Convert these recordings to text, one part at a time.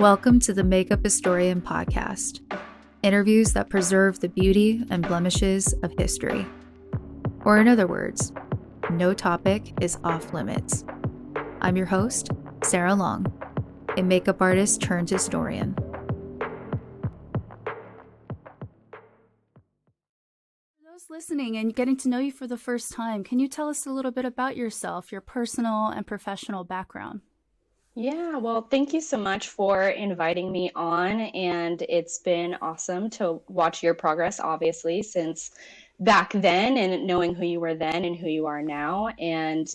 Welcome to the Makeup Historian podcast, interviews that preserve the beauty and blemishes of history. Or in other words, no topic is off limits. I'm your host, Sarah Long, a makeup artist turned historian. For those listening and getting to know you for the first time, can you tell us a little bit about yourself, your personal and professional background? Yeah, well, thank you so much for inviting me on. And it's been awesome to watch your progress, obviously, since back then and knowing who you were then and who you are now. And,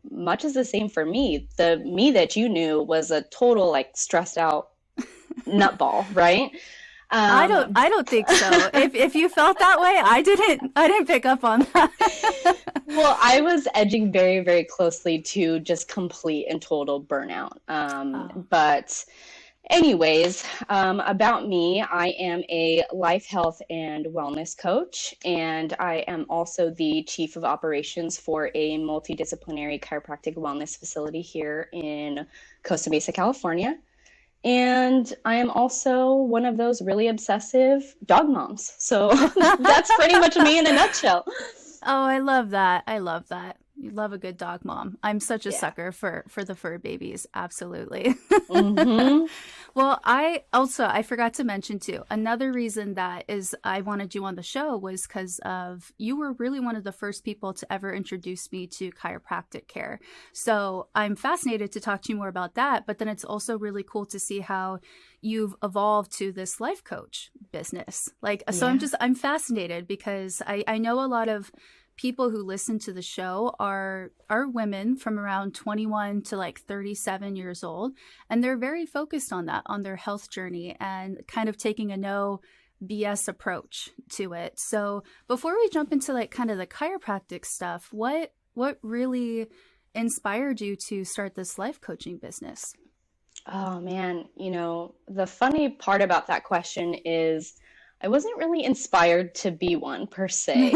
much is the same for me. The me that you knew was a total, stressed out nutball, right? I don't think so. If you felt that way, I didn't pick up on that. Well, I was edging very, very closely to just complete and total burnout. But anyways, about me, I am a life health and wellness coach, and I am also the chief of operations for a multi-disciplinary chiropractic wellness facility here in Costa Mesa, California. And I am also one of those really obsessive dog moms. So that's pretty much me in a nutshell. Oh, I love that. I love that. You love a good dog mom. I'm such a sucker for the fur babies. Absolutely. Mm-hmm. Well, I forgot to mention too, another reason that is I wanted you on the show was because of you were really one of the first people to ever introduce me to chiropractic care. So I'm fascinated to talk to you more about that. But then it's also really cool to see how you've evolved to this life coach business. So I'm fascinated because I know a lot of people who listen to the show are women from around 21 to 37 years old. And they're very focused on that, on their health journey and kind of taking a no BS approach to it. So before we jump into kind of the chiropractic stuff, what really inspired you to start this life coaching business? Oh man, the funny part about that question is I wasn't really inspired to be one per se.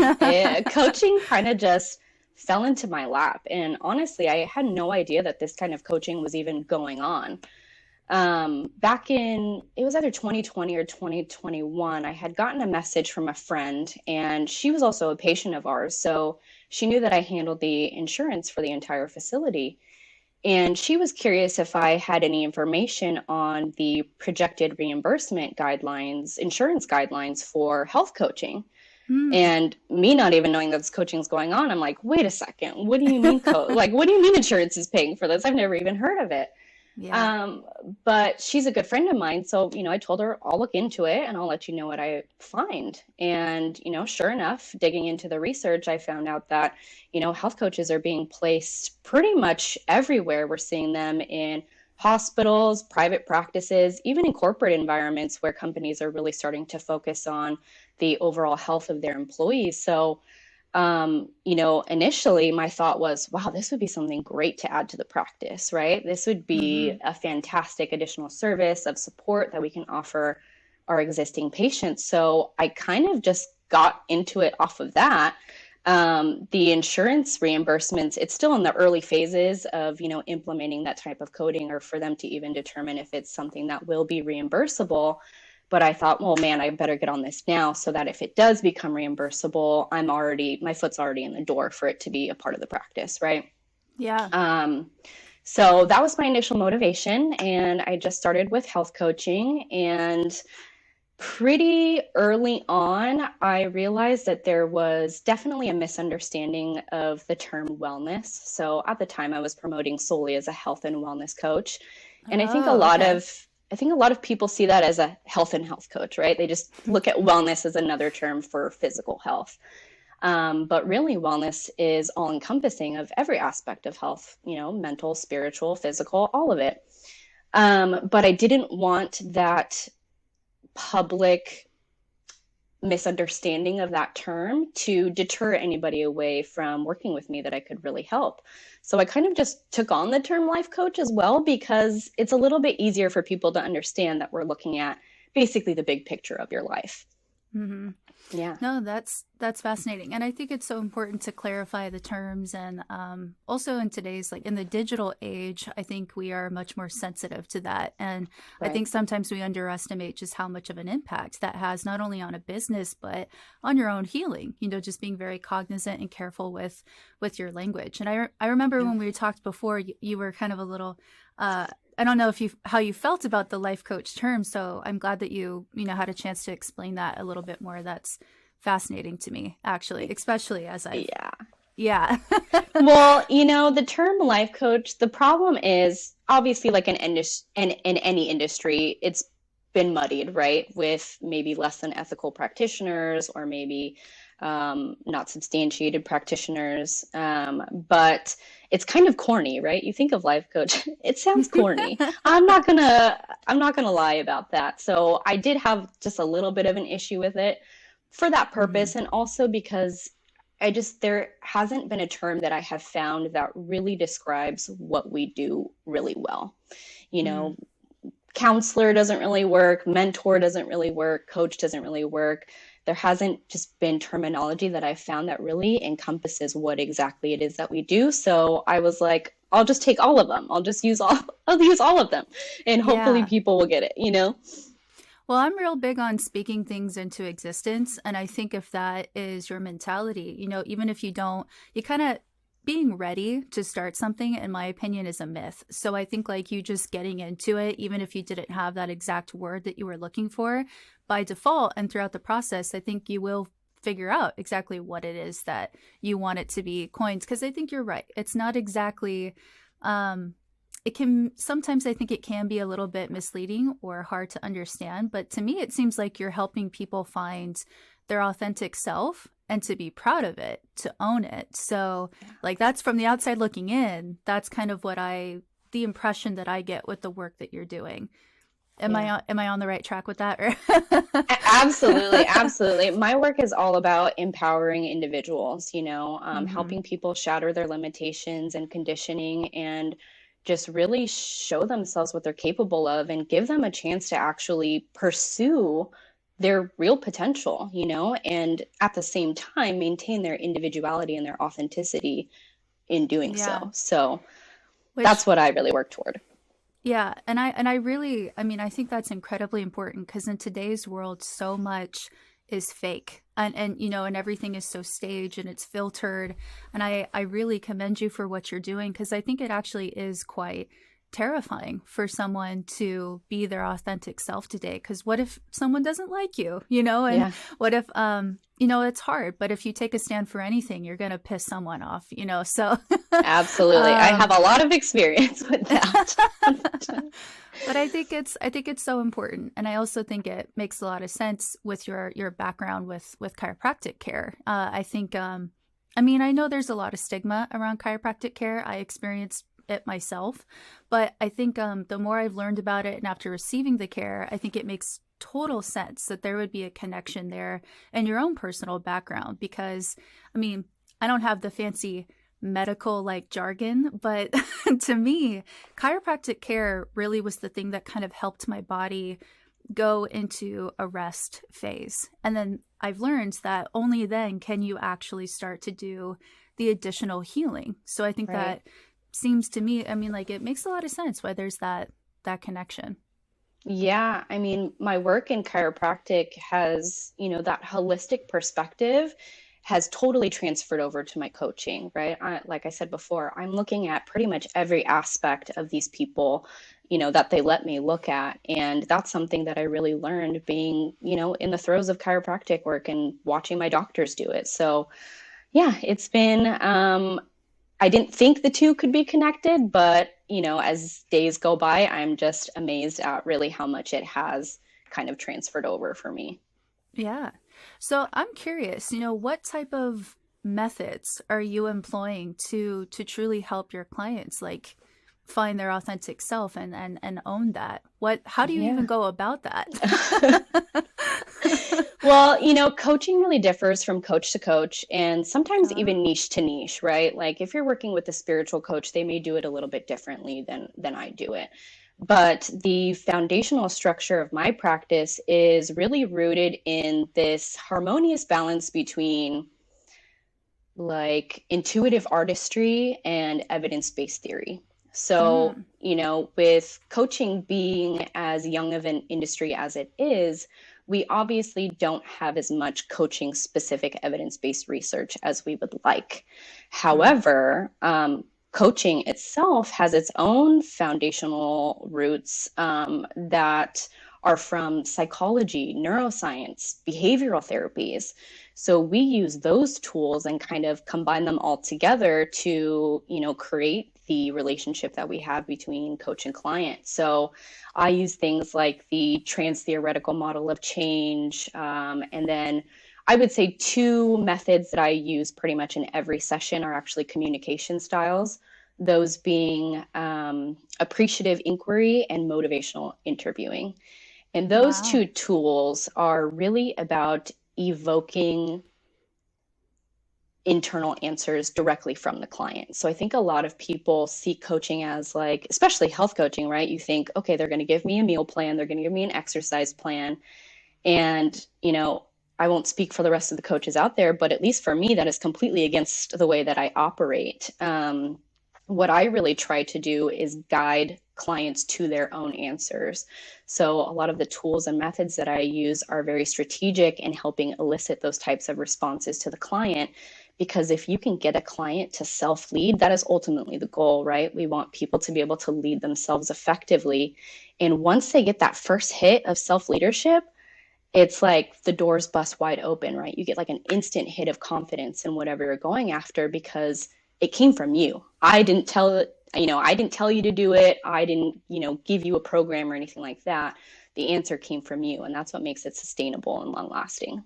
Coaching kind of just fell into my lap. And honestly, I had no idea that this kind of coaching was even going on. Back in, it was either 2020 or 2021, I had gotten a message from a friend, and she was also a patient of ours. So she knew that I handled the insurance for the entire facility. And she was curious if I had any information on the projected reimbursement guidelines, insurance guidelines for health coaching. And me not even knowing that this coaching is going on, I'm like, wait a second, what do you mean what do you mean insurance is paying for this? I've never even heard of it. Yeah. But she's a good friend of mine. So, I told her I'll look into it and I'll let you know what I find. And, sure enough, digging into the research, I found out that, health coaches are being placed pretty much everywhere. We're seeing them in hospitals, private practices, even in corporate environments where companies are really starting to focus on the overall health of their employees. So, initially my thought was, wow, this would be something great to add to the practice, right? This would be a fantastic additional service of support that we can offer our existing patients. So I kind of just got into it off of that. The insurance reimbursements, it's still in the early phases of, implementing that type of coding or for them to even determine if it's something that will be reimbursable. But I thought, well, man, I better get on this now so that if it does become reimbursable, my foot's already in the door for it to be a part of the practice, right? Yeah. So that was my initial motivation. And I just started with health coaching. And pretty early on, I realized that there was definitely a misunderstanding of the term wellness. So at the time, I was promoting solely as a health and wellness coach. And I think a lot of people see that as a health and health coach, right? They just look at wellness as another term for physical health. But really, wellness is all encompassing of every aspect of health, mental, spiritual, physical, all of it. But I didn't want that public misunderstanding of that term to deter anybody away from working with me that I could really help. So I kind of just took on the term life coach as well, because it's a little bit easier for people to understand that we're looking at basically the big picture of your life. Mm-hmm. Yeah. No, that's That's fascinating. And I think it's so important to clarify the terms. And also in today's, like in the digital age, I think we are much more sensitive to that. And I Right. think sometimes we underestimate just how much of an impact that has, not only on a business, but on your own healing, just being very cognizant and careful with your language. And I remember Yeah. when we talked before, you were kind of a little, I don't know if you how you felt about the life coach term. So I'm glad that you had a chance to explain that a little bit more. That's fascinating to me, actually, especially as I've, Yeah. yeah. Well, the term life coach, the problem is obviously like in any industry, it's been muddied, right? With maybe less than ethical practitioners or maybe not substantiated practitioners. But it's kind of corny, right? You think of life coach, it sounds corny. I'm not gonna lie about that. So I did have just a little bit of an issue with it for that Hmm. purpose, and also because there hasn't been a term that I have found that really describes what we do really well. You Mm. know, counselor doesn't really work, mentor doesn't really work, coach doesn't really work. There hasn't just been terminology that I've found that really encompasses what exactly it is that we do. So I was like, I'll just take all of them. I'll use all of them and hopefully Yeah. people will get it. Well, I'm real big on speaking things into existence. And I think if that is your mentality, even if you don't, you kind of being ready to start something, in my opinion, is a myth. So I think like you just getting into it, even if you didn't have that exact word that you were looking for, by default and throughout the process, I think you will figure out exactly what it is that you want it to be coined. Because I think you're right. It's not exactly, um, it can sometimes, I think it can be a little bit misleading or hard to understand, but to me it seems like you're helping people find their authentic self and to be proud of it, to own it. So like that's from the outside looking in, that's kind of the impression that I get with the work that you're doing. Yeah. Am I on the right track with that? Absolutely, absolutely. My work is all about empowering individuals, Hmm. helping people shatter their limitations and conditioning and just really show themselves what they're capable of and give them a chance to actually pursue their real potential, and at the same time maintain their individuality and their authenticity in doing Yeah. so. So Which that's what I really work toward. Yeah, and I really, I mean, I think that's incredibly important because in today's world so much is fake. And and everything is so staged and it's filtered. And I really commend you for what you're doing because I think it actually is quite terrifying for someone to be their authentic self today, because what if someone doesn't like you, and Yeah, what if it's hard, but if you take a stand for anything, you're going to piss someone off. So absolutely. I have um a lot of experience with that. but I think it's so important, and I also think it makes a lot of sense with your background with chiropractic care. I think, I mean, I know there's a lot of stigma around chiropractic care. I experienced it myself, but I think the more I've learned about it, and after receiving the care, I think it makes total sense that there would be a connection there in your own personal background. Because, I mean, I don't have the fancy medical like jargon, but to me, chiropractic care really was the thing that kind of helped my body go into a rest phase. And then I've learned that only then can you actually start to do the additional healing. So I think Right. that seems to me, I mean, like it makes a lot of sense why there's that connection. Yeah, I mean, my work in chiropractic that holistic perspective has totally transferred over to my coaching, right? Like I said before, I'm looking at pretty much every aspect of these people, that they let me look at. And that's something that I really learned being, in the throes of chiropractic work and watching my doctors do it. So, yeah, it's been I didn't think the two could be connected, but, as days go by, I'm just amazed at really how much it has kind of transferred over for me. Yeah. So I'm curious, what type of methods are you employing to truly help your clients like find their authentic self and own that? How do you even Yeah. go about that? Well, coaching really differs from coach to coach and sometimes Ah, even niche to niche, right? Like if you're working with a spiritual coach, they may do it a little bit differently than I do it. But the foundational structure of my practice is really rooted in this harmonious balance between like intuitive artistry and evidence-based theory. So, Mm, with coaching being as young of an industry as it is, we obviously don't have as much coaching specific evidence-based research as we would like. mm, However, coaching itself has its own foundational roots that are from psychology, neuroscience, behavioral therapies. So we use those tools and kind of combine them all together to, create the relationship that we have between coach and client. So I use things like the trans theoretical model of change. And then I would say two methods that I use pretty much in every session are actually communication styles, those being appreciative inquiry and motivational interviewing. And those wow. two tools are really about evoking internal answers directly from the client. So I think a lot of people see coaching as like, especially health coaching, right? You think, okay, they're going to give me a meal plan, they're going to give me an exercise plan. And, I won't speak for the rest of the coaches out there, but at least for me, that is completely against the way that I operate. What I really try to do is guide clients to their own answers. So a lot of the tools and methods that I use are very strategic in helping elicit those types of responses to the client. Because if you can get a client to self lead, that is ultimately the goal, right? We want people to be able to lead themselves effectively. And once they get that first hit of self leadership, it's like the doors bust wide open, right? You get like an instant hit of confidence in whatever you're going after because it came from you. I didn't tell you to do it. I didn't, give you a program or anything like that. The answer came from you, and that's what makes it sustainable and long lasting.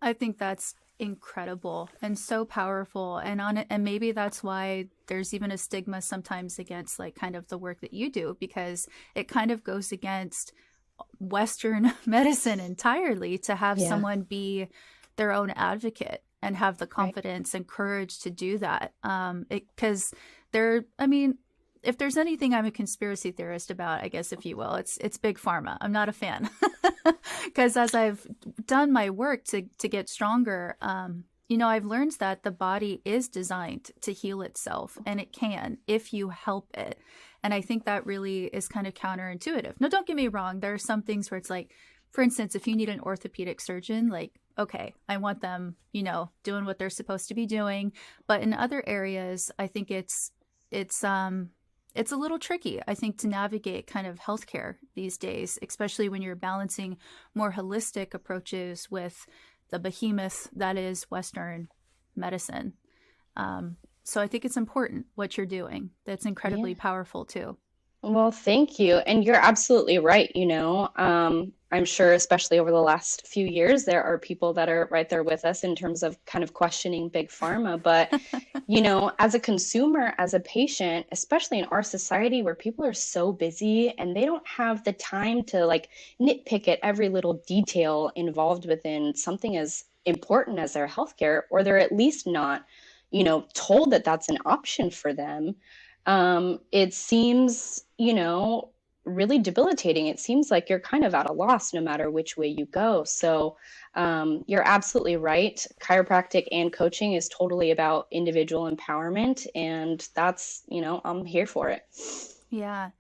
I think that's incredible and so powerful. And on it, and maybe that's why there's even a stigma sometimes against like kind of the work that you do, because it kind of goes against Western medicine entirely to have Yeah, someone be their own advocate and have the right. confidence and courage to do that. Because there, I mean, if there's anything I'm a conspiracy theorist about, I guess if you will, it's big pharma. I'm not a fan because as I've done my work to get stronger, I've learned that the body is designed to heal itself, and it can if you help it. And I think that really is kind of counterintuitive. Now, don't get me wrong. There are some things where it's like, for instance, if you need an orthopedic surgeon, like, okay, I want them, doing what they're supposed to be doing. But in other areas, I think it's it's a little tricky, I think, to navigate kind of healthcare these days, especially when you're balancing more holistic approaches with the behemoth that is Western medicine. So I think it's important what you're doing. That's Yeah. incredibly powerful too. Well, thank you. And you're absolutely right. I'm sure, especially over the last few years, there are people that are right there with us in terms of kind of questioning big pharma. But, as a consumer, as a patient, especially in our society where people are so busy and they don't have the time to like nitpick at every little detail involved within something as important as their healthcare, or they're at least not, told that that's an option for them. It seems, really debilitating. It seems like you're kind of at a loss no matter which way you go. So, you're absolutely right. Chiropractic and coaching is totally about individual empowerment, and that's, I'm here for it. Yeah.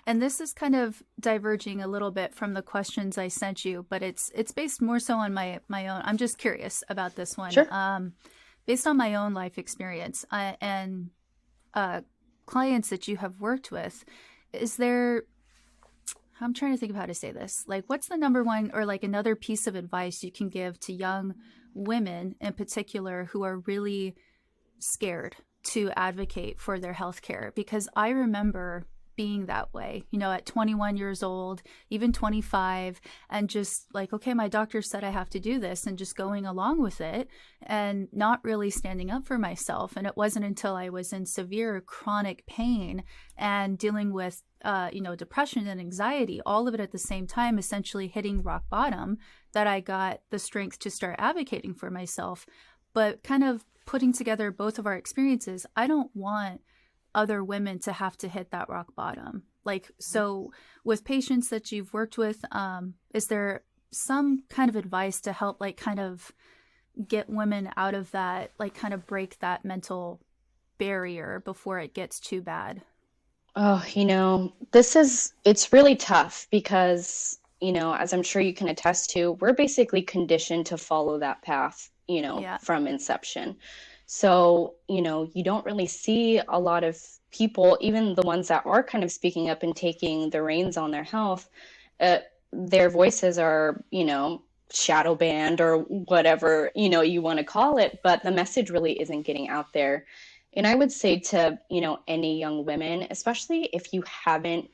And this is kind of diverging a little bit from the questions I sent you, but it's based more so on my own. I'm just curious about this one. Sure. Based on my own life experience and uh, clients that you have worked with, is there, I'm trying to think of how to say this. Like, what's the number one or like another piece of advice you can give to young women in particular who are really scared to advocate for their health care? Because I remember being that way, at 21 years old, even 25, and just like, okay, my doctor said I have to do this, and just going along with it and not really standing up for myself. And it wasn't until I was in severe chronic pain and dealing with depression and anxiety, all of it at the same time, essentially hitting rock bottom, that I got the strength to start advocating for myself. But kind of putting together both of our experiences, I don't want other women to have to hit that rock bottom. Like, so with patients that you've worked with, is there some kind of advice to help like kind of get women out of that, like kind of break that mental barrier before it gets too bad? Oh, it's really tough because, as I'm sure you can attest to, we're basically conditioned to follow that path, Yeah. from inception. So, you don't really see a lot of people, even the ones that are kind of speaking up and taking the reins on their health, uh, their voices are, shadow banned or whatever, you want to call it, but the message really isn't getting out there. And I would say to, any young women, especially if you haven't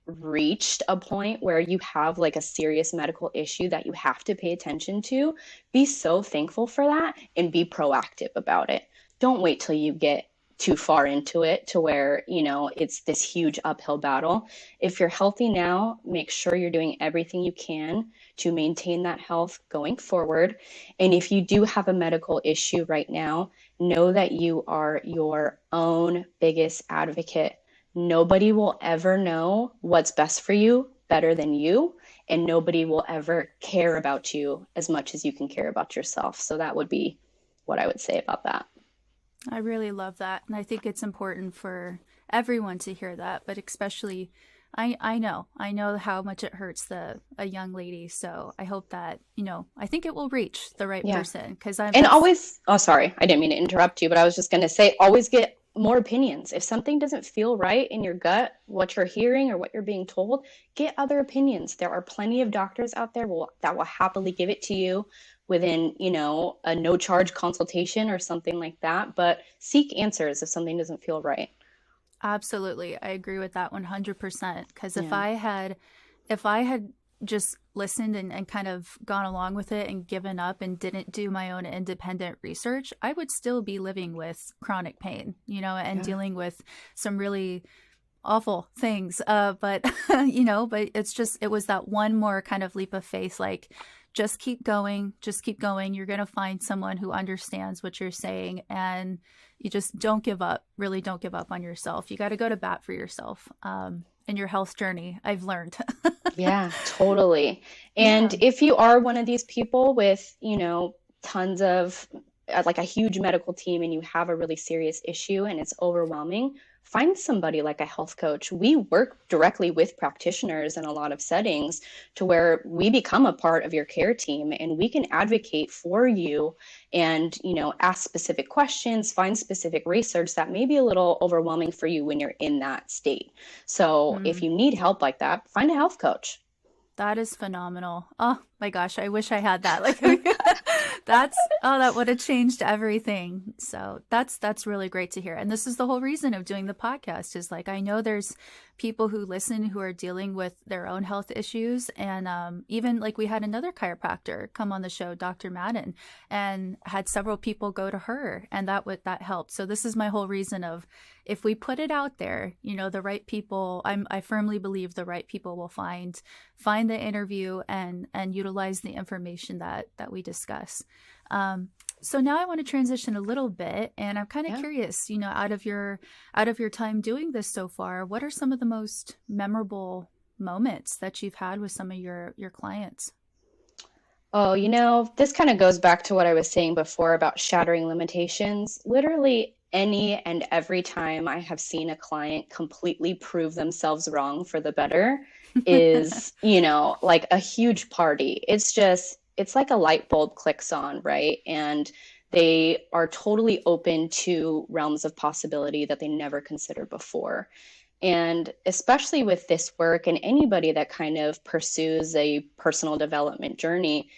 reached a point where you have like a serious medical issue that you have to pay attention to, be so thankful for that and be proactive about it. Don't wait till you get too far into it to where, it's this huge uphill battle. If you're healthy now, make sure you're doing everything you can to maintain that health going forward. And if you do have a medical issue right now, know that you are your own biggest advocate. Nobody will ever know what's best for you better than you, and nobody will ever care about you as much as you can care about yourself. So that would be what I would say about that. I really love that. And I think it's important for everyone to hear that, but especially I know how much it hurts the a young lady. So I hope that, I think it will reach the right Yeah. person because I'm And that's always, oh, sorry, I didn't mean to interrupt you, but I was just going to say, always get more opinions. If something doesn't feel right in your gut, what you're hearing or what you're being told, get other opinions. There are plenty of doctors out there that will happily give it to you within, a no charge consultation or something like that. But seek answers if something doesn't feel right. absolutely. I agree with that 100% because Yeah. if I had just listened and kind of gone along with it and given up and didn't do my own independent research, I would still be living with chronic pain, and Yeah. dealing with some really awful things. But but it was that one more kind of leap of faith, like just keep going. You're going to find someone who understands what you're saying, and you just don't give up. Really don't give up on yourself. You got to go to bat for yourself. In your health journey, I've learned. Yeah, totally. And Yeah. if you are one of these people with, tons of like a huge medical team and you have a really serious issue and it's overwhelming, find somebody like a health coach. We work directly with practitioners in a lot of settings to where we become a part of your care team and we can advocate for you and, ask specific questions, find specific research that may be a little overwhelming for you when you're in that state. So if Mm. you need help like that, find a health coach. That is phenomenal. Oh my gosh, I wish I had that. Like that would have changed everything. So that's really great to hear. And this is the whole reason of doing the podcast is like I know there's people who listen who are dealing with their own health issues and even like we had another chiropractor come on the show, Dr. Madden, and had several people go to her and that helped. So this is my whole reason of if we put it out there, the right people, I firmly believe the right people will find the interview and utilize the information that we discuss. So now I want to transition a little bit, and I'm kind of Yeah. curious, out of your time doing this so far, what are some of the most memorable moments that you've had with some of your clients? Oh, this kind of goes back to what I was saying before about shattering limitations. Literally, any and every time I have seen a client completely prove themselves wrong for the better is, like a huge party. It's like a light bulb clicks on, right? And they are totally open to realms of possibility that they never considered before. And especially with this work and anybody that kind of pursues a personal development journey,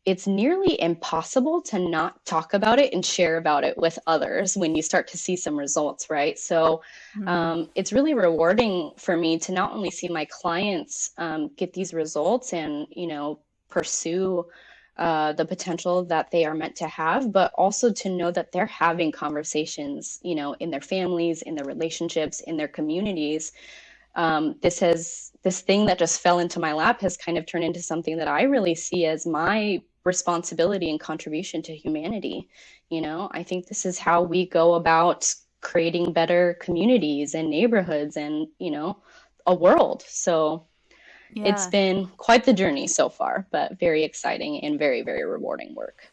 it's nearly impossible to not talk about it and share about it with others when you start to see some results, right? So Mm. it's really rewarding for me to not only see my clients get these results and, pursue the potential that they are meant to have, but also to know that they're having conversations, in their families, in their relationships, in their communities. This thing that just fell into my lap has kind of turned into something that I really see as my responsibility and contribution to humanity. I think this is how we go about creating better communities and neighborhoods and, a world. So it's Yeah. been quite the journey so far, but very exciting and very, very rewarding work.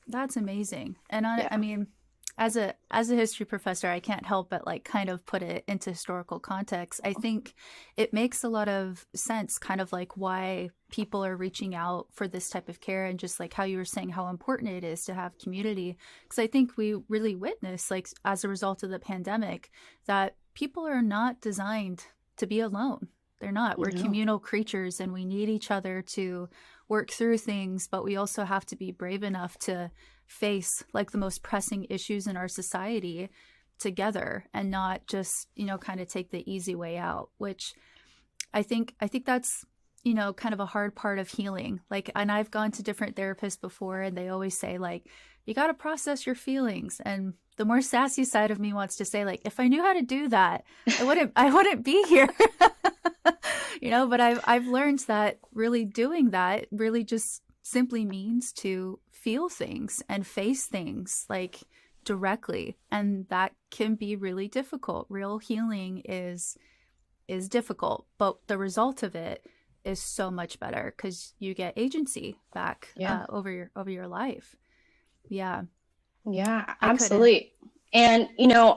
That's amazing. And Yeah. I mean, as a history professor, I can't help but like kind of put it into historical context. I think it makes a lot of sense, kind of like why people are reaching out for this type of care, and just like how you were saying how important it is to have community. Because I think we really witnessed, like as a result of the pandemic, that people are not designed to be alone. They're not. We're No. communal creatures, and we need each other to work through things, but we also have to be brave enough to face like the most pressing issues in our society together, and not just, kind of take the easy way out, which I think that's, kind of a hard part of healing. Like, and I've gone to different therapists before, and they always say like, you got to process your feelings. And the more sassy side of me wants to say like, if I knew how to do that, I wouldn't be here. But I've learned that really doing that really just simply means to feel things and face things like directly, and that can be really difficult. Real healing is difficult, but the result of it is so much better because you get agency back Yeah. over your life. Yeah, Yeah, I couldn't. absolutely. And,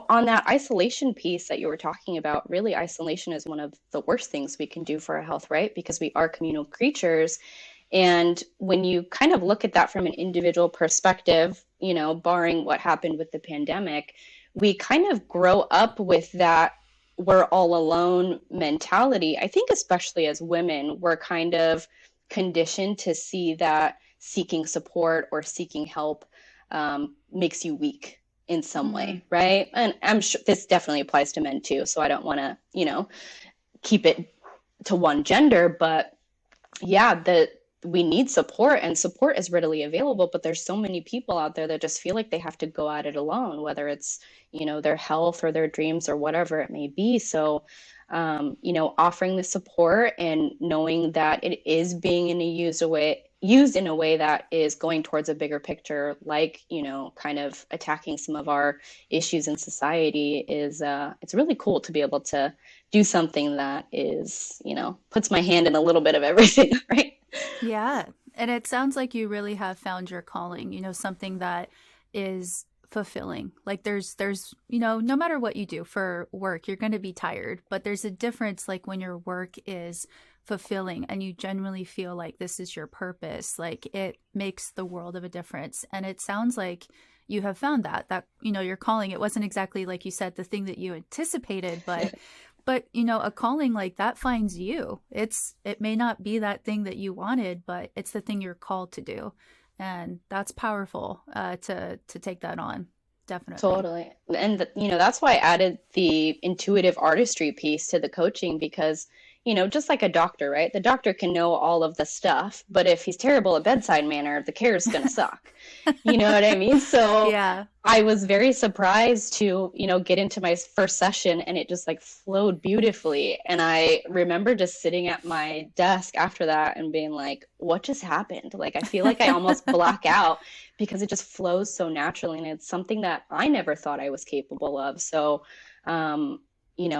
on that isolation piece that you were talking about, really isolation is one of the worst things we can do for our health, right? Because we are communal creatures. And when you kind of look at that from an individual perspective, barring what happened with the pandemic, we kind of grow up with that we're all alone mentality. I think, especially as women, we're kind of conditioned to see that seeking support or seeking help makes you weak in some Mm, way, right? And I'm sure this definitely applies to men too. So I don't want to, keep it to one gender, but yeah, we need support, and support is readily available, but there's so many people out there that just feel like they have to go at it alone, whether it's, their health or their dreams or whatever it may be. So, offering the support and knowing that it is being used in a way that is going towards a bigger picture, like, kind of attacking some of our issues in society is, it's really cool to be able to do something that is, puts my hand in a little bit of everything, right? yeah. And it sounds like you really have found your calling, something that is fulfilling. Like there's, no matter what you do for work, you're going to be tired, but there's a difference like when your work is fulfilling and you genuinely feel like this is your purpose, like it makes the world of a difference. And it sounds like you have found that, your calling, it wasn't exactly like you said, the thing that you anticipated, but a calling like that finds you. It may not be that thing that you wanted, but it's the thing you're called to do, and that's powerful to take that on. Definitely. Totally. And, that's why I added the intuitive artistry piece to the coaching because, just like a doctor, right? The doctor can know all of the stuff, but if he's terrible at bedside manner, the care is going to suck. You know what I mean? So Yeah. I was very surprised to, get into my first session and it just like flowed beautifully. And I remember just sitting at my desk after that and being like, what just happened? Like, I feel like I almost black out because it just flows so naturally. And it's something that I never thought I was capable of. So,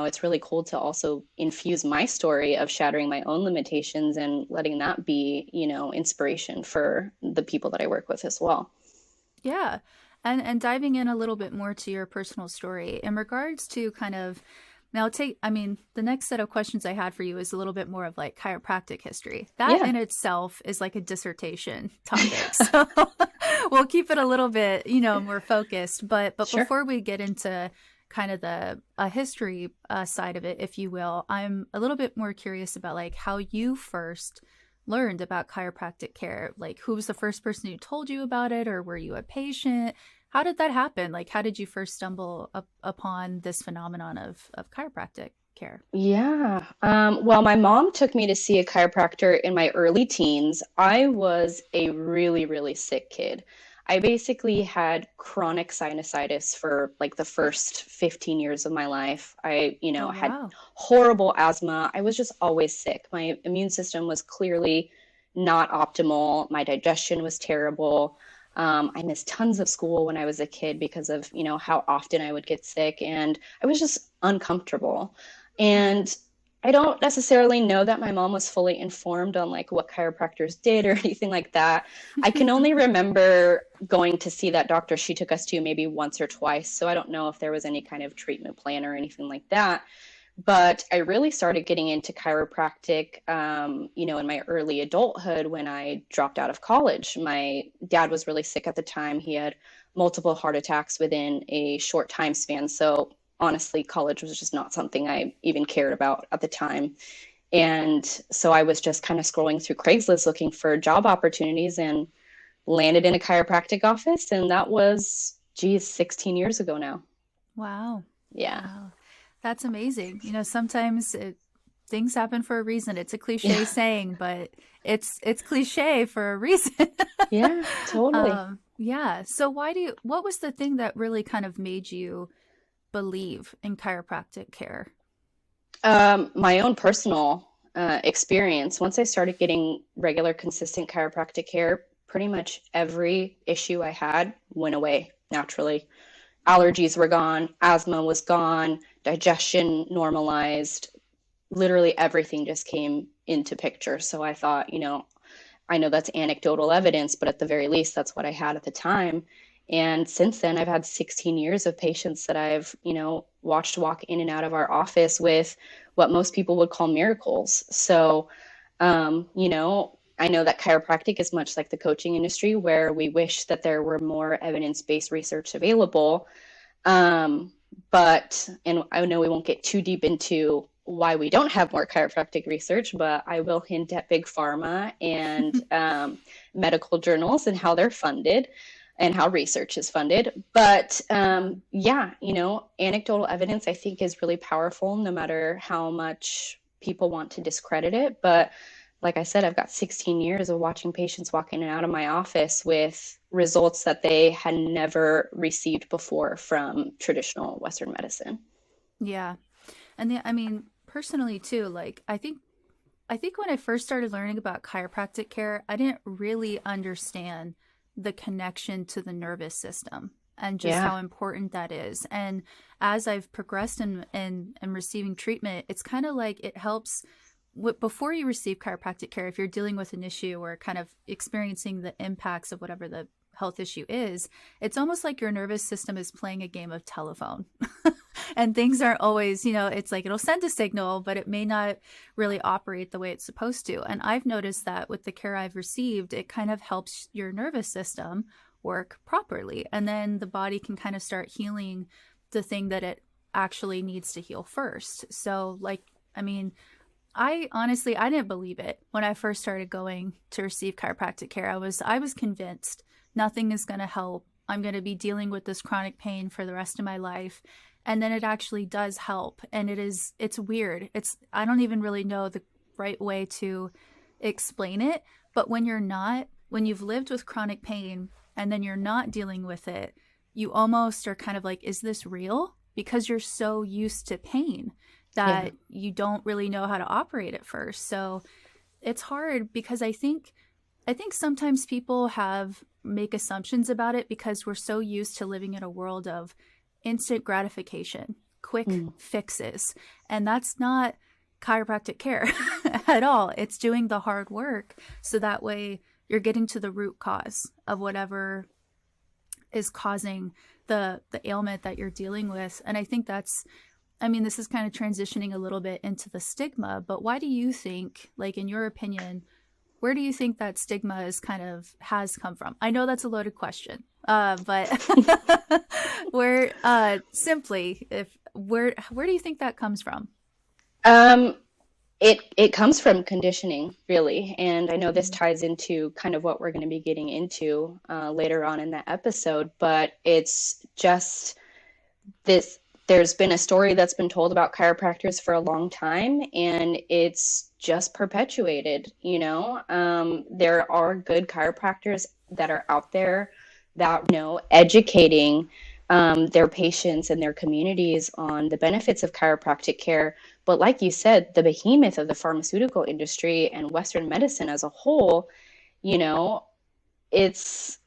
it's really cool to also infuse my story of shattering my own limitations and letting that be, inspiration for the people that I work with as well. Yeah. And diving in a little bit more to your personal story in regards to kind of now I mean, the next set of questions I had for you is a little bit more of like chiropractic history. That Yeah. in itself is like a dissertation topic. So we'll keep it a little bit, more focused. But Sure. before we get into kind of the history side of it, if you will, I'm a little bit more curious about like how you first learned about chiropractic care. Like, who was the first person who told you about it, or were you a patient? How did that happen? Like, how did you first stumble upon this phenomenon of chiropractic care? Yeah. Well, my mom took me to see a chiropractor in my early teens. I was a really, really sick kid. I basically had chronic sinusitis for like the first 15 years of my life. I, Oh, had wow. horrible asthma. I was just always sick. My immune system was clearly not optimal. My digestion was terrible. I missed tons of school when I was a kid because of, how often I would get sick, and I was just uncomfortable. And I don't necessarily know that my mom was fully informed on like what chiropractors did or anything like that. I can only remember going to see that doctor she took us to maybe once or twice. So I don't know if there was any kind of treatment plan or anything like that. But I really started getting into chiropractic, in my early adulthood when I dropped out of college. My dad was really sick at the time. He had multiple heart attacks within a short time span. So honestly, college was just not something I even cared about at the time. And so I was just kind of scrolling through Craigslist looking for job opportunities and landed in a chiropractic office. And that was, geez, 16 years ago now. Wow. Yeah. Wow. That's amazing. Sometimes things happen for a reason. It's a cliche Yeah. saying, but it's cliche for a reason. Yeah, totally. Yeah. So what was the thing that really kind of made you believe in chiropractic care? My own personal experience, once I started getting regular, consistent chiropractic care, pretty much every issue I had went away naturally. Allergies were gone, asthma was gone, digestion normalized, literally everything just came into picture. So I thought, I know that's anecdotal evidence, but at the very least, that's what I had at the time. And since then, I've had 16 years of patients that I've, watched walk in and out of our office with what most people would call miracles. So, I know that chiropractic is much like the coaching industry, where we wish that there were more evidence-based research available. Um, and I know we won't get too deep into why we don't have more chiropractic research, but I will hint at big pharma and medical journals and how they're funded and how research is funded. But Yeah. yeah, anecdotal evidence I think is really powerful no matter how much people want to discredit it. But like I said, I've got 16 years of watching patients walk in and out of my office with results that they had never received before from traditional Western medicine. Yeah. I mean, personally too, like I think when I first started learning about chiropractic care, I didn't really understand the connection to the nervous system and just Yeah. how important that is. And as I've progressed and receiving treatment, it's kind of like it helps before you receive chiropractic care, if you're dealing with an issue or kind of experiencing the impacts of whatever the health issue is, it's almost like your nervous system is playing a game of telephone. And things aren't always, it's like it'll send a signal, but it may not really operate the way it's supposed to. And I've noticed that with the care I've received, it kind of helps your nervous system work properly. And then the body can kind of start healing the thing that it actually needs to heal first. So, like, I mean, I didn't believe it when I first started going to receive chiropractic care. I was convinced nothing is going to help. I'm going to be dealing with this chronic pain for the rest of my life. And then it actually does help. And it's weird. I don't even really know the right way to explain it. But when you've lived with chronic pain and then you're not dealing with it, you almost are kind of like, is this real? Because you're so used to pain Yeah. that you don't really know how to operate at first. So it's hard because I think sometimes people make assumptions about it because we're so used to living in a world of instant gratification, quick Mm. fixes. And that's not chiropractic care at all. It's doing the hard work so that way you're getting to the root cause of whatever is causing the ailment that you're dealing with. And I think this is kind of transitioning a little bit into the stigma, but why do you think, like in your opinion, where do you think that stigma has come from? I know that's a loaded question, but where simply, if where do you think that comes from? Um, it comes from conditioning, really, and I know this Mm. ties into kind of what we're going to be getting into later on in the episode, but it's just this. There's been a story that's been told about chiropractors for a long time, and it's just perpetuated. There are good chiropractors that are out there that educating their patients and their communities on the benefits of chiropractic care. But like you said, the behemoth of the pharmaceutical industry and Western medicine as a whole, you know, it's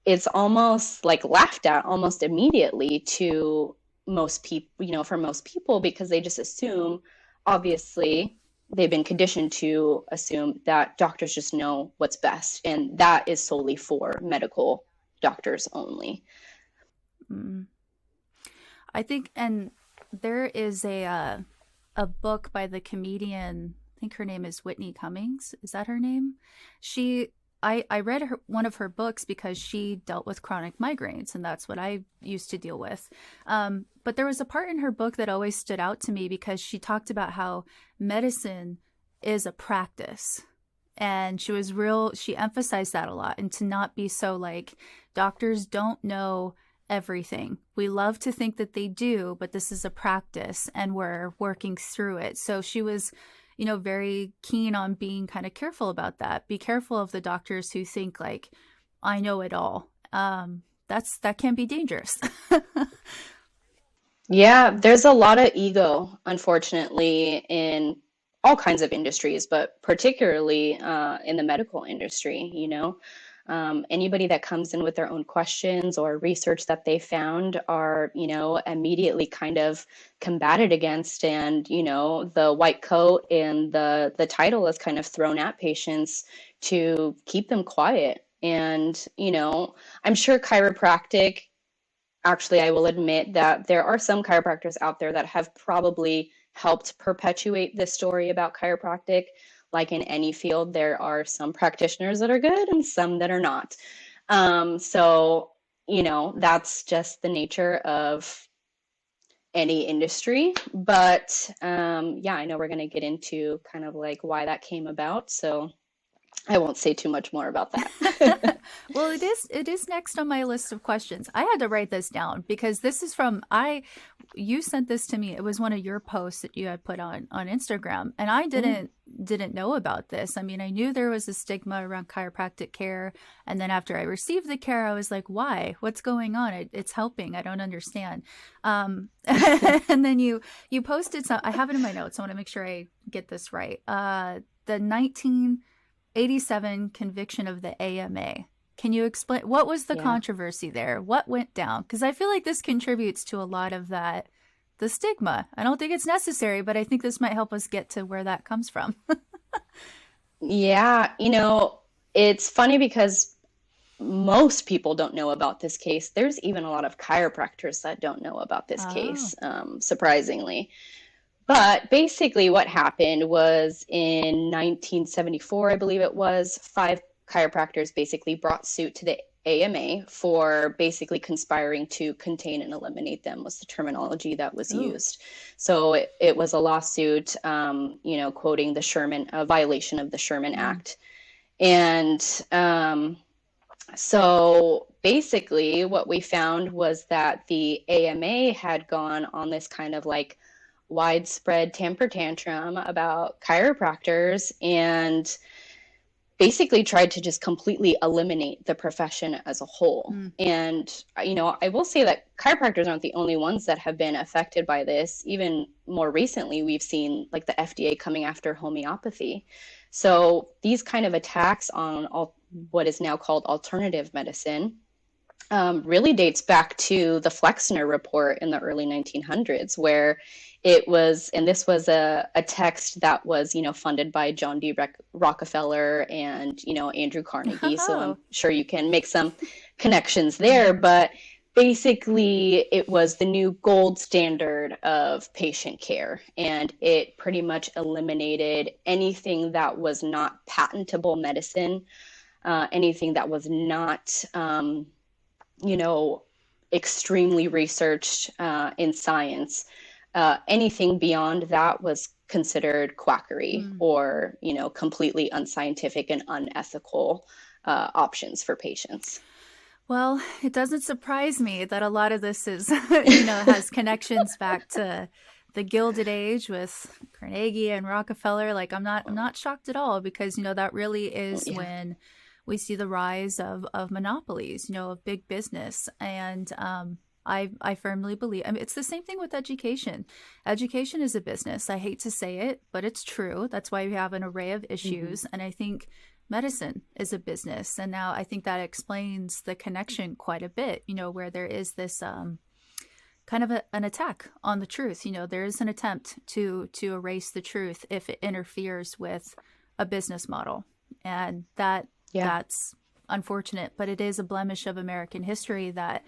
it's almost like laughed at almost immediately to most people, for most people, because they just assume, obviously they've been conditioned to assume that doctors just know what's best, and that is solely for medical doctors only. Mm. I think, and there is a book by the comedian. I think her name is Whitney Cummings. Is that her name? She I read one of her books because she dealt with chronic migraines, and that's what I used to deal with. But there was a part in her book that always stood out to me because she talked about how medicine is a practice. And she emphasized that a lot, and to not be so like, doctors don't know everything. We love to think that they do, but this is a practice and we're working through it. So she was, very keen on being kind of careful about that. Be careful of the doctors who think like, I know it all. That can be dangerous. Yeah, there's a lot of ego, unfortunately, in all kinds of industries, but particularly in the medical industry, you know. Anybody that comes in with their own questions or research that they found are, immediately kind of combated against, and, the white coat and the title is kind of thrown at patients to keep them quiet. And, I'm sure chiropractic. Actually, I will admit that there are some chiropractors out there that have probably helped perpetuate this story about chiropractic. Like in any field, there are some practitioners that are good and some that are not. So, that's just the nature of any industry. But yeah, I know we're going to get into kind of like why that came about. So I won't say too much more about that. Well, it is next on my list of questions. I had to write this down because this is from I you sent this to me. It was one of your posts that you had put on Instagram, and I Mm. didn't know about this. I mean, I knew there was a stigma around chiropractic care, and then after I received the care, I was like, "Why? What's going on? It's helping. I don't understand." And then you posted some. I have it in my notes. I want to make sure I get this right. The 1987 conviction of the AMA. Can you explain what was the Yeah. controversy there? What went down? Because I feel like this contributes to a lot of that, the stigma. I don't think it's necessary, but I think this might help us get to where that comes from. Yeah, it's funny because most people don't know about this case. There's even a lot of chiropractors that don't know about this Oh. case, surprisingly. But basically, what happened was in 1974, I believe it was, five chiropractors basically brought suit to the AMA for basically conspiring to contain and eliminate them, was the terminology that was Ooh. used. So it was a lawsuit, quoting the Sherman, a violation of the Sherman Mm. Act. And so basically, what we found was that the AMA had gone on this kind of like widespread temper tantrum about chiropractors and basically tried to just completely eliminate the profession as a whole. Mm. And, I will say that chiropractors aren't the only ones that have been affected by this. Even more recently, we've seen like the FDA coming after homeopathy. So these kind of attacks on what is now called alternative medicine really dates back to the Flexner report in the early 1900s, where it was, and this was a text that was, funded by John D. Rockefeller and, Andrew Carnegie. So I'm Oh. sure you can make some connections there. But basically, it was the new gold standard of patient care. And it pretty much eliminated anything that was not patentable medicine, anything that was not, you know, extremely researched in science. Anything beyond that was considered quackery Mm. or, completely unscientific and unethical options for patients. Well, it doesn't surprise me that a lot of this is, has connections back to the Gilded Age with Carnegie and Rockefeller. Like, I'm not shocked at all because, that really is Yeah. when we see the rise of monopolies, of big business. And I firmly believe, I mean, it's the same thing with education. Education is a business. I hate to say it, but it's true. That's why we have an array of Mm-hmm. issues. And I think medicine is a business. And now I think that explains the connection quite a bit, where there is this kind of an attack on the truth. You know, there is an attempt to erase the truth if it interferes with a business model, and Yeah. that's unfortunate. But it is a blemish of American history that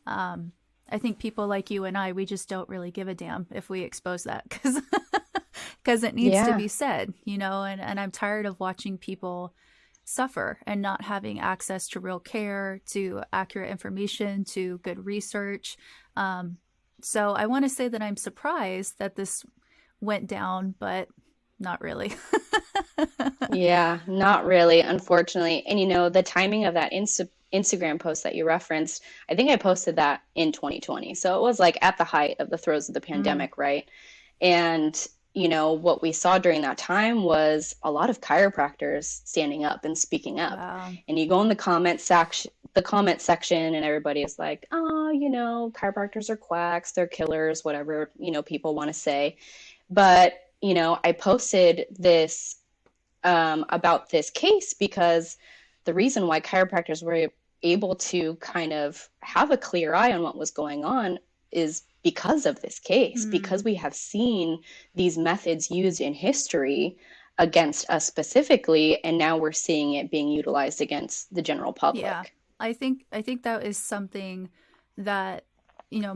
I think people like you and I, we just don't really give a damn if we expose that, because it needs to Yeah. be said, you know. And I'm tired of watching people suffer and not having access to real care, to accurate information, to good research. So I want to say that I'm surprised that this went down, but not really. Yeah, not really, unfortunately. And the timing of that Instagram post that you referenced, I think I posted that in 2020. So it was like at the height of the throes of the Mm, pandemic, right? And what we saw during that time was a lot of chiropractors standing up and speaking up. wow. And you go in the comment section, and everybody is like, "Oh, chiropractors are quacks, they're killers, whatever, people want to say." But, I posted this about this case because the reason why chiropractors were able to kind of have a clear eye on what was going on is because of this case, because Mm, we have seen these methods used in history against us specifically, and now we're seeing it being utilized against the general yeah. public. I think that is something that, you know,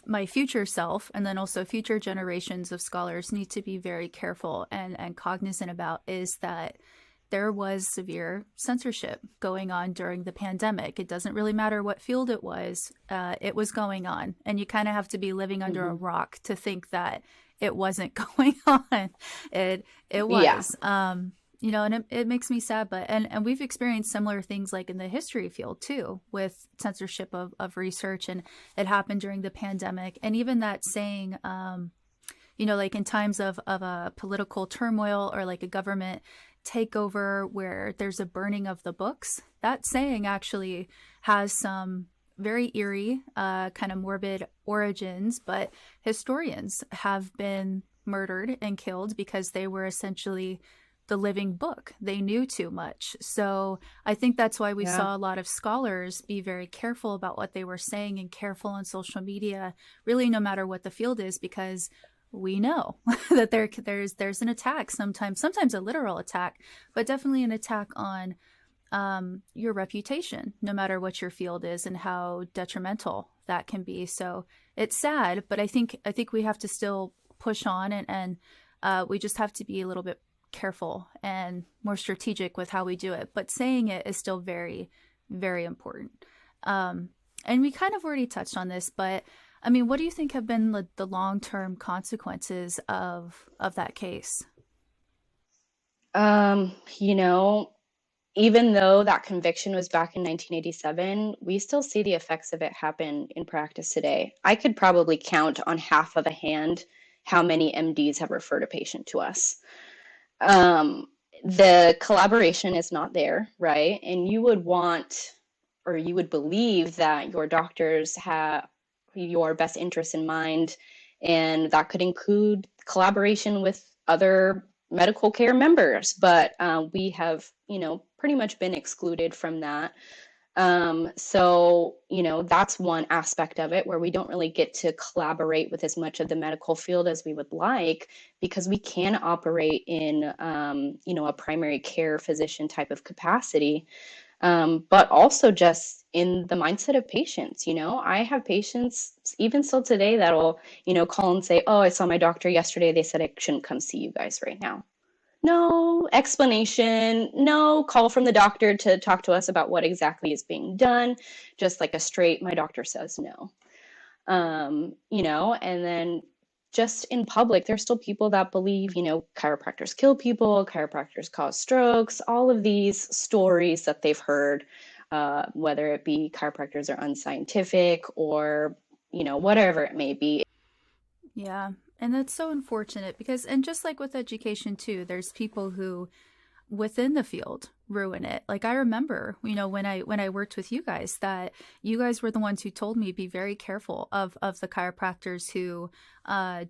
my future self and then also future generations of scholars need to be very careful and cognizant about, is that there was severe censorship going on during the pandemic. It doesn't really matter what field it was going on. And you kind of have to be living under a Hmm. rock to think that it wasn't going on. It Yeah. was. You know, and it makes me sad, but and we've experienced similar things like in the history field too, with censorship of research, and it happened during the pandemic. And even that saying, you know, like in times of a political turmoil or like a government takeover where there's a burning of the books, that saying actually has some very eerie, kind of morbid origins. But historians have been murdered and killed because they were essentially the living book. They knew too much. So I think that's why we Yeah. saw a lot of scholars be very careful about what they were saying and careful on social media, really, no matter what the field is, because we know that there's an attack, sometimes a literal attack, but definitely an attack on your reputation, no matter what your field is and how detrimental that can be. So it's sad, but I think we have to still push on, and we just have to be a little bit careful and more strategic with how we do it. But saying it is still very, very important. Um, and we kind of already touched on this, but I mean, what do you think have been the long term consequences of that case? Um, you know, Even though that conviction was back in 1987, we still see the effects of it happen in practice today. I could probably count on half of a hand how many MDs have referred a patient to us. Um, the collaboration is not there, right? And you would want, or you would believe that your doctors have your best interests in mind, and that could include collaboration with other medical care members. But we have, pretty much been excluded from that. So, that's one aspect of it where we don't really get to collaborate with as much of the medical field as we would like, because we can operate in, a primary care physician type of capacity, but also just in the mindset of patients. I have patients even still today that'll, call and say, "Oh, I saw my doctor yesterday. They said I shouldn't come see you guys right now." No explanation, no call from the doctor to talk to us about what exactly is being done, just like a straight, my doctor says no. And then just in public, there's still people that believe, chiropractors kill people, chiropractors cause strokes, all of these stories that they've heard, whether it be chiropractors are unscientific or, whatever it may be. Yeah. And that's so unfortunate because, and just like with education too, there's people who within the field ruin it. Like I remember, you know, when I worked with you guys, that you guys were the ones who told me be very careful of the chiropractors who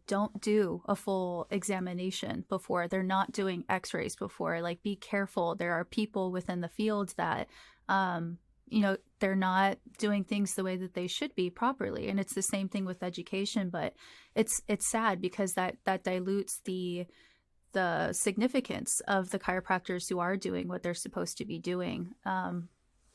don't do a full examination before. They're not doing x-rays before. Like be careful. There are people within the field that they're not doing things the way that they should be properly. And it's the same thing with education, but it's sad because that dilutes the significance of the chiropractors who are doing what they're supposed to be doing.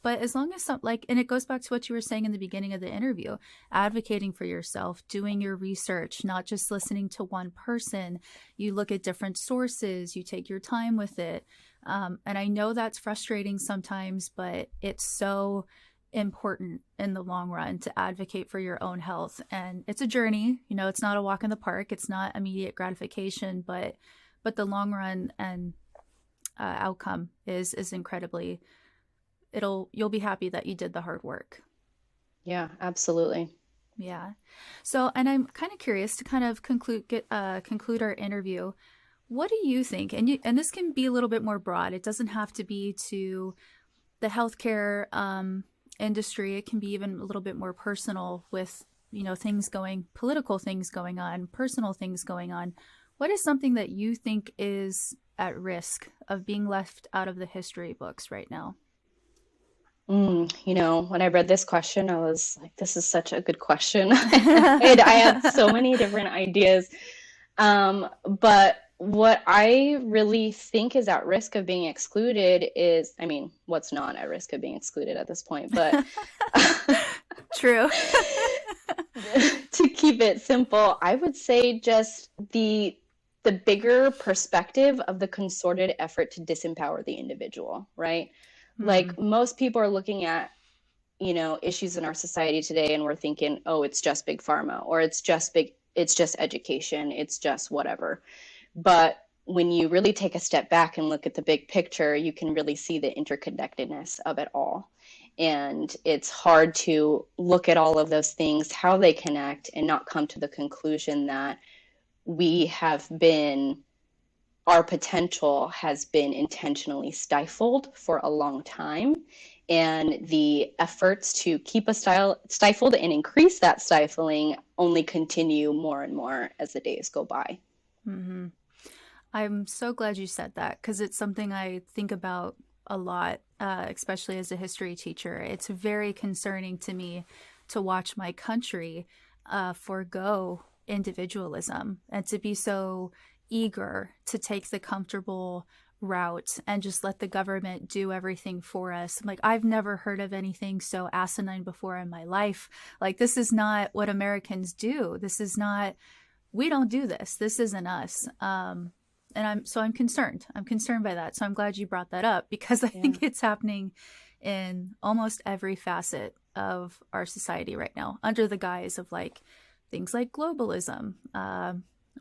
But as long as and it goes back to what you were saying in the beginning of the interview, advocating for yourself, doing your research, not just listening to one person. You look at different sources, you take your time with it. And I know that's frustrating sometimes, but it's so important in the long run to advocate for your own health. And it's a journey, it's not a walk in the park. It's not immediate gratification, but the long run and outcome is incredibly, you'll be happy that you did the hard work. Yeah, absolutely. Yeah. So, and I'm kind of curious to kind of conclude our interview. What do you think? And this can be a little bit more broad. It doesn't have to be to the healthcare industry. It can be even a little bit more personal with, political things going on, personal things going on. What is something that you think is at risk of being left out of the history books right now? When I read this question, I was like, this is such a good question. And I had so many different ideas. But what I really think is at risk of being excluded is, what's not at risk of being excluded at this point, but True. To keep it simple, I would say just the bigger perspective of the concerted effort to disempower the individual, right? Like most people are looking at, issues in our society today and we're thinking, oh, it's just big pharma, or it's just education, it's just whatever. But when you really take a step back and look at the big picture, you can really see the interconnectedness of it all. And it's hard to look at all of those things, how they connect, and not come to the conclusion that our potential has been intentionally stifled for a long time. And the efforts to keep us stifled and increase that stifling only continue more and more as the days go by. Mm-hmm. I'm so glad you said that, because it's something I think about a lot, especially as a history teacher. It's very concerning to me to watch my country forego individualism and to be so eager to take the comfortable route and just let the government do everything for us. Like, I've never heard of anything so asinine before in my life. Like, this is not what Americans do. We don't do this. This isn't us. And I'm concerned. I'm concerned by that. So I'm glad you brought that up, because I think it's happening in almost every facet of our society right now, under the guise of things like globalism,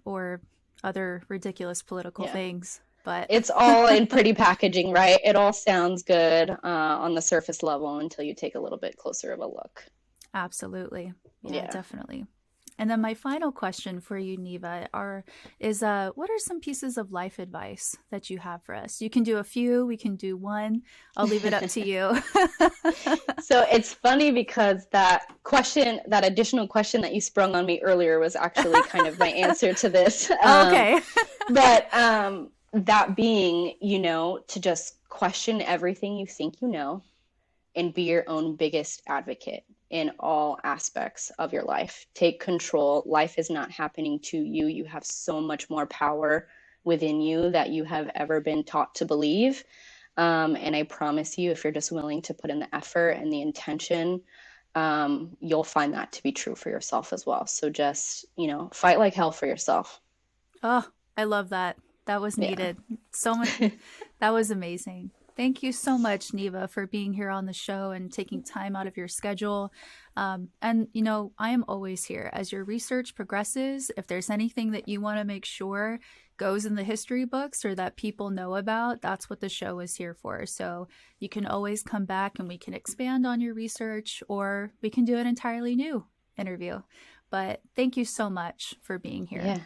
or other ridiculous political things. But it's all in pretty packaging, right? It all sounds good on the surface level until you take a little bit closer of a look. Absolutely. Yeah, definitely. And then my final question for you, Neva, is what are some pieces of life advice that you have for us? You can do a few, we can do one. I'll leave it up to you. So it's funny because that additional question that you sprung on me earlier was actually kind of my answer to this. Okay. But that being, to just question everything you think you know and be your own biggest advocate in all aspects of your life. Take control. Life is not happening to you. You have so much more power within you that you have ever been taught to believe. And I promise you, if you're just willing to put in the effort and the intention, you'll find that to be true for yourself as well. So just, fight like hell for yourself. Oh, I love that. That was needed. So much. That was amazing. Thank you so much, Neva, for being here on the show and taking time out of your schedule. And, I am always here as your research progresses. If there's anything that you want to make sure goes in the history books or that people know about, that's what the show is here for. So you can always come back and we can expand on your research, or we can do an entirely new interview. But thank you so much for being here. Yeah.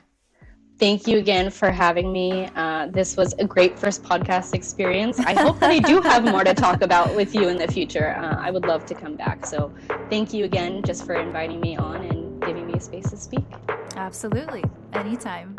Thank you again for having me. This was a great first podcast experience. I hope that I do have more to talk about with you in the future. I would love to come back. So thank you again just for inviting me on and giving me a space to speak. Absolutely. Anytime.